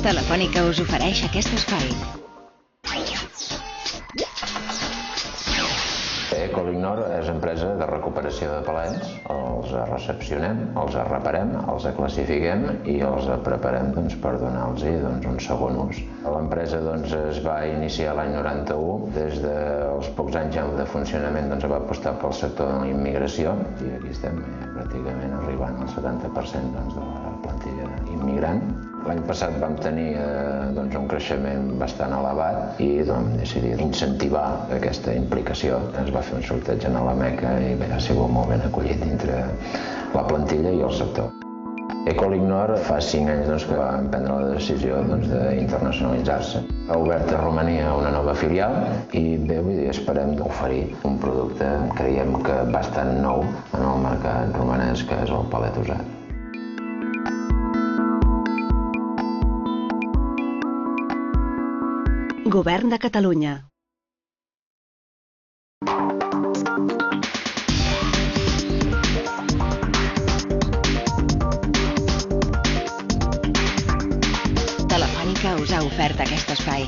Telefònica us ofereix aquest espai. Ecolignor és empresa de recuperació de palets. Els recepcionem, els reparem, els classifiquem i els preparem per donar-los un segon ús. L'empresa es va iniciar l'any 91. Des dels pocs anys de funcionament va apostar pel sector de la immigració i aquí estem pràcticament arribant al 70% de la plantilla immigrant. L'any passat vam tenir un creixement bastant elevat i vam decidir incentivar aquesta implicació. Es va fer un sorteig a la Meca i ha sigut molt ben acollit entre la plantilla i el sector. Ecolignor fa 5 anys que va prendre la decisió d'internacionalitzar-se. Ha obert a Romania una nova filial i esperem oferir un producte, creiem que bastant nou en el mercat romanès, que és el palet usat. Govern de Catalunya. Telefònica us ha ofert aquest espai.